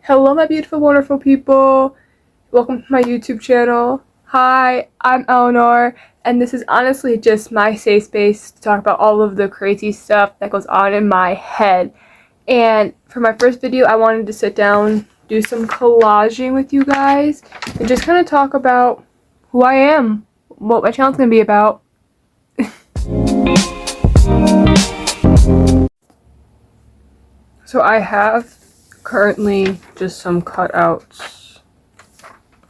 Hello my beautiful wonderful people, welcome to my YouTube channel. Hi, I'm Eleanor and this is honestly just my safe space to talk about all of the crazy stuff that goes on in my head. And for my first video I wanted to sit down, do some collaging with you guys and just kind of talk about who I am, what my channel's gonna be about. So I have currently just some cutouts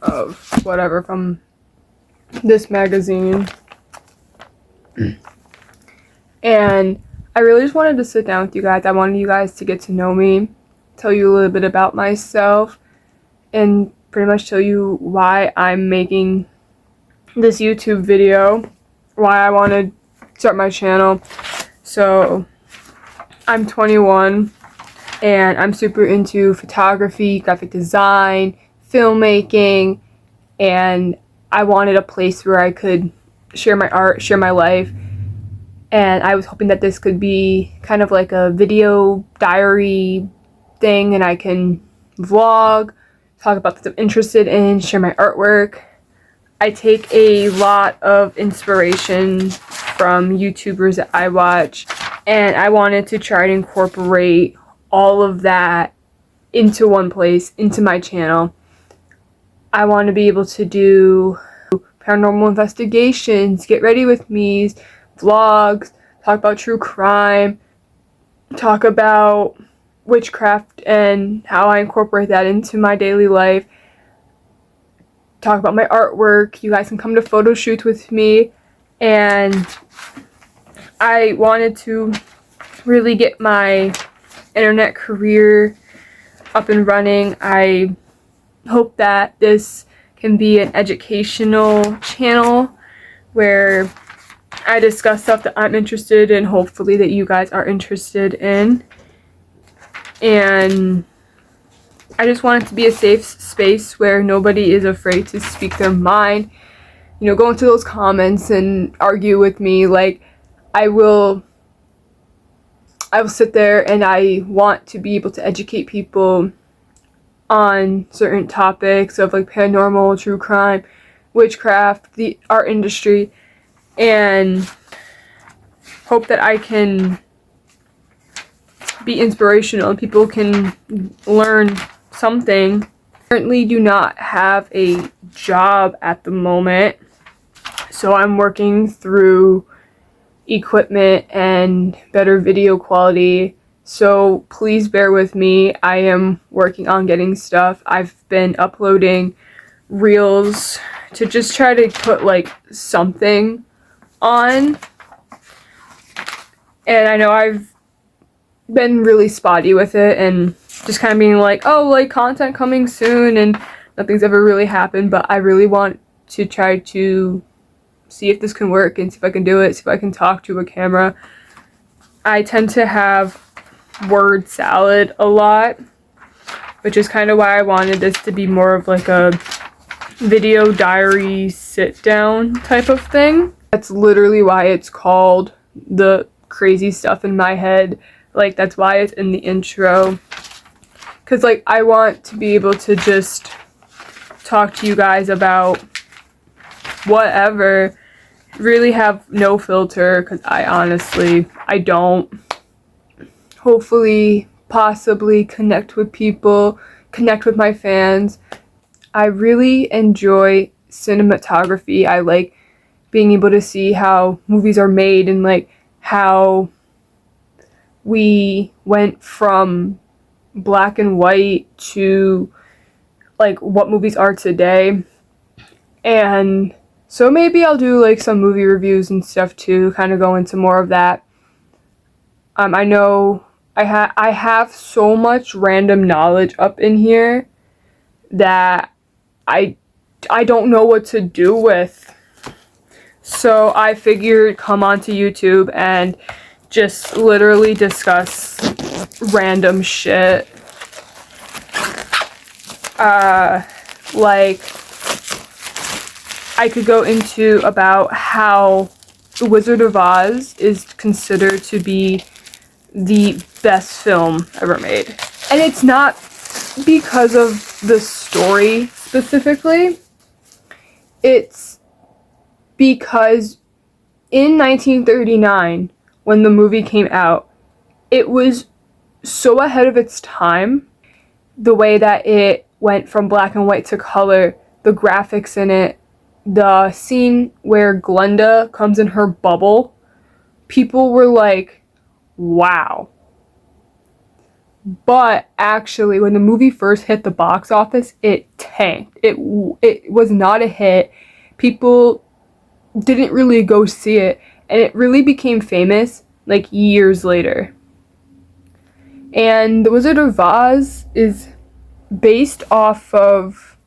of whatever from this magazine, and I really just wanted to sit down with you guys. I wanted you guys to get to know me, tell you a little bit about myself, and pretty much tell you why I'm making this YouTube video, why I want to start my channel. So I'm 21 and I'm super into photography, graphic design, filmmaking, and I wanted a place where I could share my art, share my life, and I was hoping that this could be kind of like a video diary thing and I can vlog, talk about things I'm interested in, share my artwork. I take a lot of inspiration from YouTubers that I watch, and I wanted to try to incorporate all of that into one place, into my channel. I want to be able to do paranormal investigations, get ready with me's, vlogs, talk about true crime, talk about witchcraft and how I incorporate that into my daily life, talk about my artwork. You guys can come to photo shoots with me, and I wanted to really get my internet career up and running. I hope that this can be an educational channel where I discuss stuff that I'm interested in, hopefully that you guys are interested in. And I just want it to be a safe space where nobody is afraid to speak their mind. You know, go into those comments and argue with me. Like, I will sit there and I want to be able to educate people on certain topics of like paranormal, true crime, witchcraft, the art industry, and hope that I can be inspirational and people can learn something. Currently do not have a job at the moment, so I'm working through equipment and better video quality, so please bear with me. I am working on getting stuff. I've been uploading reels to just try to put like something on, and I know I've been really spotty with it and just kind of being like, oh, like content coming soon, and nothing's ever really happened. But I really want to try to see if this can work and see if I can do it, see if I can talk to a camera. I tend to have word salad a lot, which is kind of why I wanted this to be more of like a video diary sit down type of thing. That's literally why it's called The Crazy Stuff in My Head. Like, that's why it's in the intro, because like I want to be able to just talk to you guys about whatever, really have no filter, because I don't. Hopefully, possibly connect with people, connect with my fans. I really enjoy cinematography. I like being able to see how movies are made and like how we went from black and white to like what movies are today. And so maybe I'll do like some movie reviews and stuff too, kind of go into more of that. I know I have so much random knowledge up in here that I don't know what to do with. So I figured come onto YouTube and just literally discuss random shit. Like, I could go into about how The Wizard of Oz is considered to be the best film ever made. And it's not because of the story specifically. It's because in 1939, when the movie came out, it was so ahead of its time. The way that it went from black and white to color, the graphics in it, the scene where Glenda comes in her bubble, people were like, wow. But actually, when the movie first hit the box office, it tanked. It was not a hit. People didn't really go see it, and it really became famous like years later. And The Wizard of Oz is based off of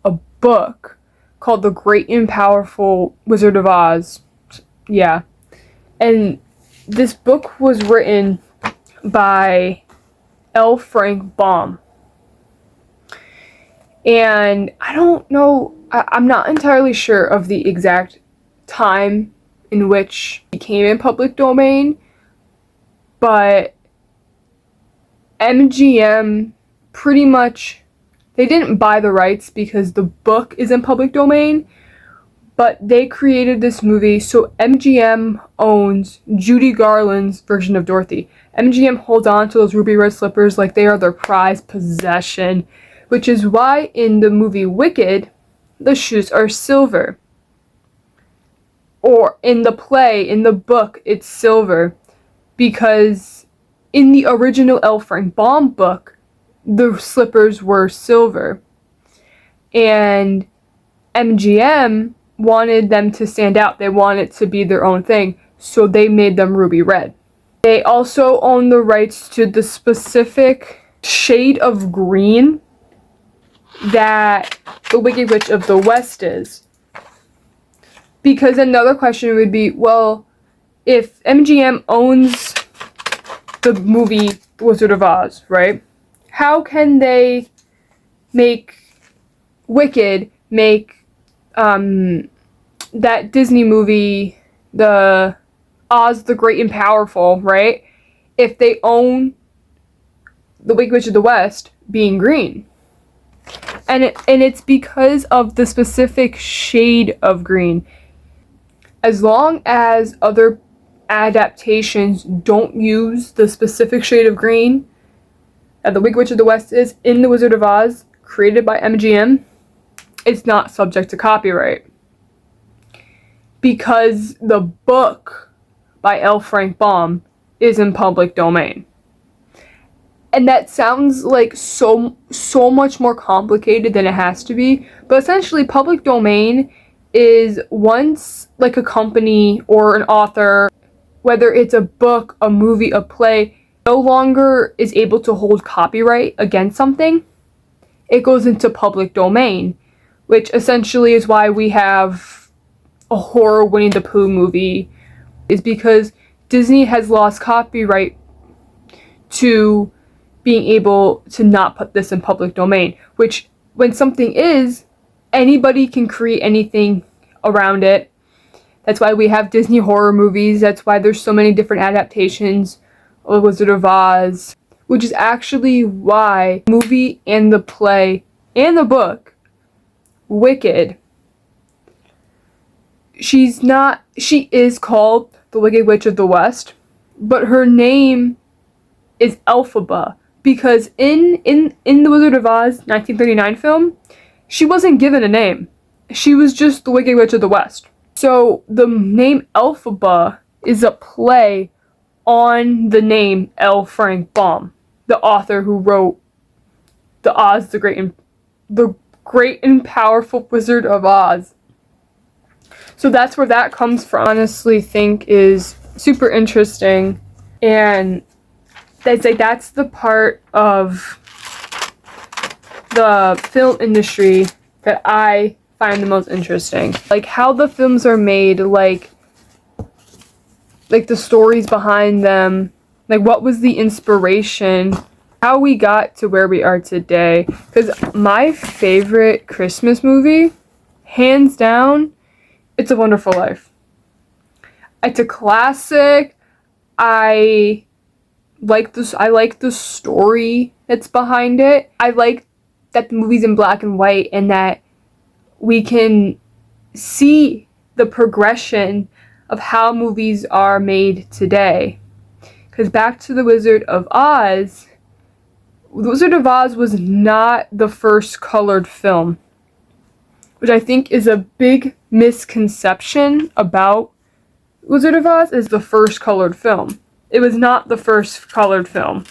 a book called The Great and Powerful Wizard of Oz. Yeah. And this book was written by L. Frank Baum. And I don't know, I'm not entirely sure of the exact time in which it became in public domain, but MGM pretty much, they didn't buy the rights because the book is in public domain, but they created this movie, so MGM owns Judy Garland's version of Dorothy. MGM holds on to those ruby red slippers like they are their prized possession, which is why in the movie Wicked, the shoes are silver. Or in the play, in the book, it's silver, because in the original L. Frank Baum book, the slippers were silver. And MGM wanted them to stand out. They wanted to be their own thing, so they made them ruby red. They also own the rights to the specific shade of green that the Wicked Witch of the West is. Because another question would be, well, if MGM owns the movie Wizard of Oz, right? How can they make Wicked, make that Disney movie, the Oz the Great and Powerful, right? If they own the Wicked Witch of the West being green. And it's because of the specific shade of green. As long as other adaptations don't use the specific shade of green that the Wicked Witch of the West is in The Wizard of Oz, created by MGM, it's not subject to copyright. Because the book by L. Frank Baum is in public domain. And that sounds like so much more complicated than it has to be, but essentially public domain is once like a company or an author, whether it's a book, a movie, a play, no longer is able to hold copyright against something, it goes into public domain, which essentially is why we have a horror Winnie the Pooh movie, is because Disney has lost copyright to being able to not put this in public domain, which when something is, anybody can create anything around it. That's why we have Disney horror movies. That's why there's so many different adaptations of The Wizard of Oz, which is actually why the movie and the play and the book, Wicked, she is called the Wicked Witch of the West, but her name is Elphaba, because in The Wizard of Oz 1939 film, she wasn't given a name. She was just the Wicked Witch of the West. So the name Elphaba is a play on the name L. Frank Baum, the author who wrote the Great and Powerful Wizard of Oz. So that's where that comes from. I honestly think is super interesting, and that's the part of the film industry that I find the most interesting. Like how the films are made, like the stories behind them, like what was the inspiration, how we got to where we are today. Because my favorite Christmas movie, hands down, It's a Wonderful Life. It's a classic. I like this. I like the story that's behind it. I like that the movie's in black and white and that we can see the progression of how movies are made today. Because back to The Wizard of Oz, The Wizard of Oz was not the first colored film, which I think is a big misconception about Wizard of Oz is the first colored film. It was not the first colored film.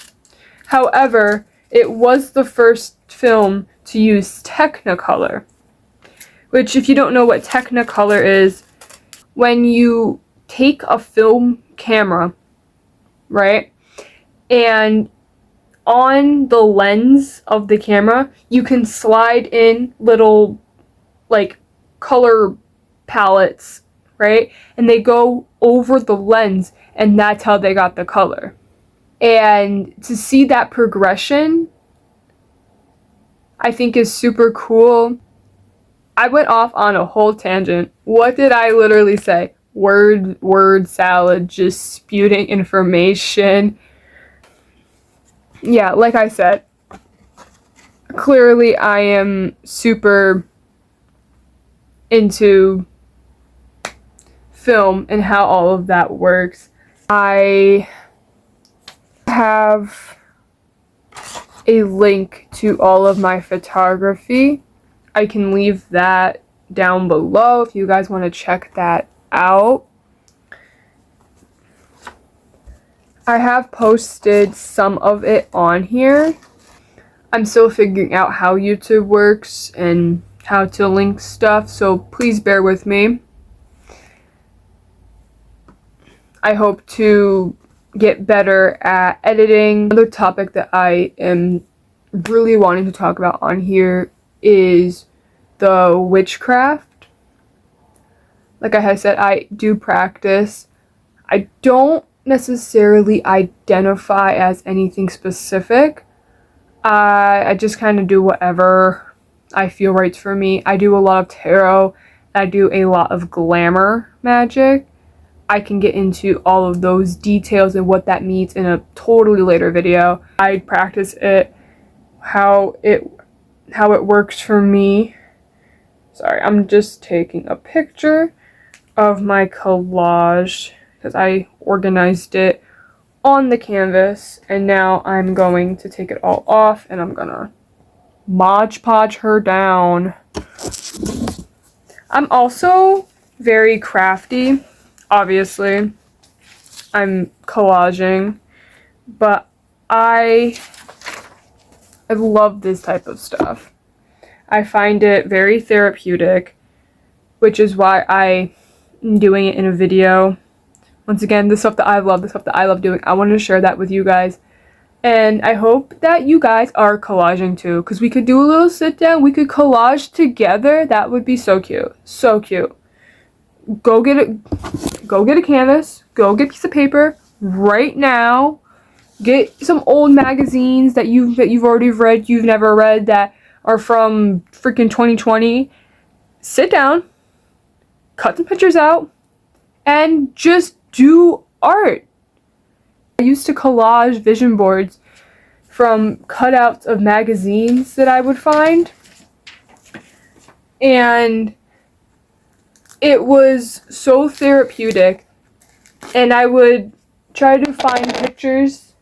However, it was the first film to use Technicolor, which, if you don't know what Technicolor is, when you take a film camera, right, and on the lens of the camera, you can slide in little, like, color palettes, right, and they go over the lens, and that's how they got the color. And to see that progression, I think is super cool. I went off on a whole tangent. What did I literally say? Word salad, just spewing information. Yeah, like I said, clearly I am super into film and how all of that works. I have a link to all of my photography. I can leave that down below if you guys want to check that out. I have posted some of it on here. I'm still figuring out how YouTube works and how to link stuff, so please bear with me. I hope to get better at editing. Another topic that I am really wanting to talk about on here is the witchcraft. Like I had said, I do practice. I don't necessarily identify as anything specific. I just kind of do whatever I feel right for me. I do a lot of tarot. I do a lot of glamour magic. I can get into all of those details and what that means in a totally later video. I practice it, how it works for me. Sorry, I'm just taking a picture of my collage because I organized it on the canvas, and now I'm going to take it all off and I'm gonna Mod Podge her down. I'm also very crafty. Obviously, I'm collaging, but I love this type of stuff. I find it very therapeutic, which is why I'm doing it in a video. Once again, the stuff that I love doing, I wanted to share that with you guys. And I hope that you guys are collaging too, because we could do a little sit down, we could collage together. That would be so cute. So cute. Go get a canvas, go get a piece of paper right now. Get some old magazines that you've already read, you've never read, that are from freaking 2020. Sit down, cut some pictures out, and just do art. I used to collage vision boards from cutouts of magazines that I would find, and it was so therapeutic. And I would try to find pictures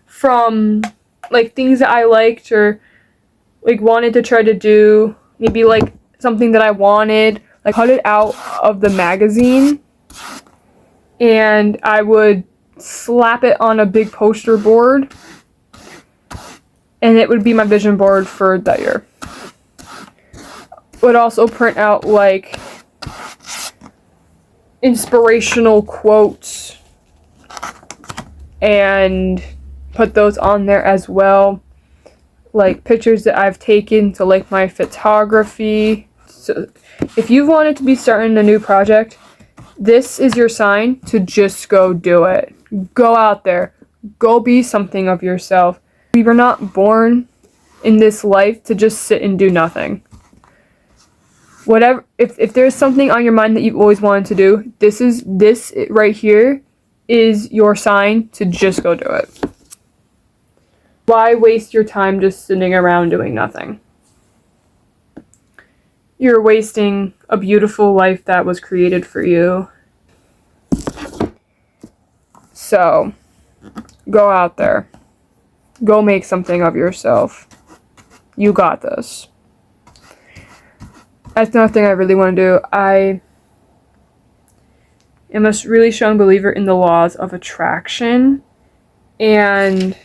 from, like, things that I liked or, like, wanted to try to do. Maybe, like, something that I wanted, like, cut it out of the magazine, and I would slap it on a big poster board, and it would be my vision board for that year. Would also print out, like, inspirational quotes and put those on there as well, like pictures that I've taken to like my photography. So if you wanted to be starting a new project, this is your sign to just go do it. Go out there, go be something of yourself. We were not born in this life to just sit and do nothing. Whatever, if there's something on your mind that you've always wanted to do, this right here is your sign to just go do it. Why waste your time just sitting around doing nothing? You're wasting a beautiful life that was created for you. So, go out there. Go make something of yourself. You got this. That's another thing I really want to do. I am a really strong believer in the laws of attraction. And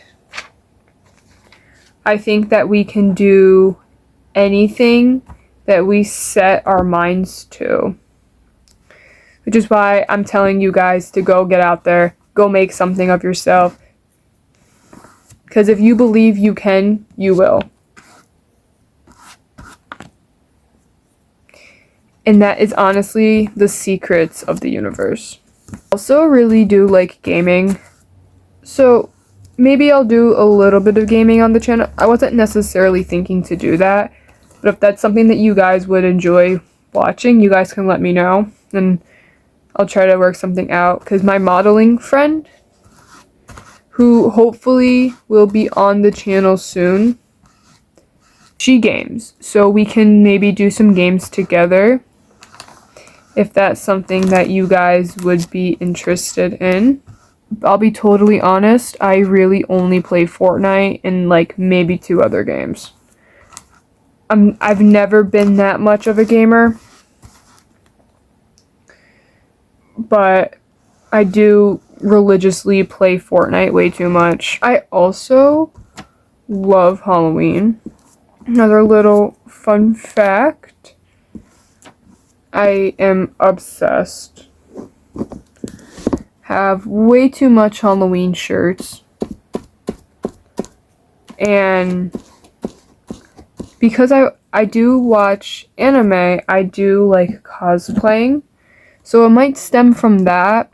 I think that we can do anything that we set our minds to. Which is why I'm telling you guys to go get out there. Go make something of yourself. Because if you believe you can, you will. And that is honestly the secrets of the universe. I also really do like gaming. So maybe I'll do a little bit of gaming on the channel. I wasn't necessarily thinking to do that. But if that's something that you guys would enjoy watching, you guys can let me know. And I'll try to work something out. Because my modeling friend, who hopefully will be on the channel soon, she games. So we can maybe do some games together. If that's something that you guys would be interested in. I'll be totally honest, I really only play Fortnite and like maybe 2 other games. I've never been that much of a gamer. But I do religiously play Fortnite way too much. I also love Halloween. Another little fun fact. I am obsessed. Have way too much Halloween shirts. And because I do watch anime, I do like cosplaying. So it might stem from that.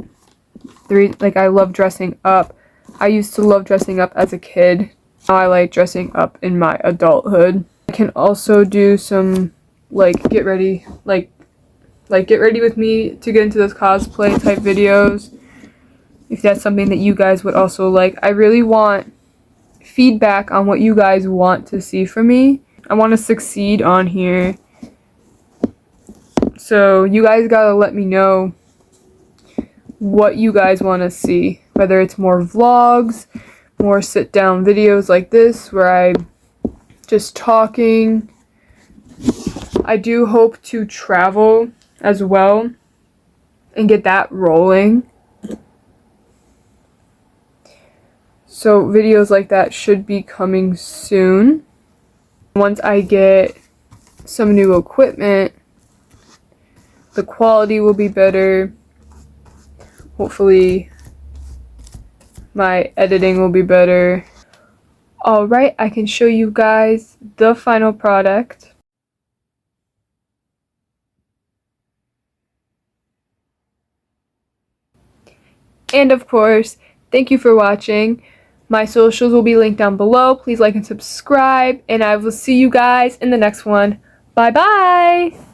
Like I love dressing up. I used to love dressing up as a kid. Now I like dressing up in my adulthood. I can also do some like get ready with me to get into those cosplay type videos. If that's something that you guys would also like. I really want feedback on what you guys want to see from me. I want to succeed on here. So you guys gotta let me know what you guys want to see. Whether it's more vlogs, more sit down videos like this where I'm just talking. I do hope to travel as well and get that rolling. So videos like that should be coming soon. Once I get some new equipment, the quality will be better. Hopefully my editing will be better. Alright, I can show you guys the final product. And of course, thank you for watching. My socials will be linked down below. Please like and subscribe, and I will see you guys in the next one. Bye bye!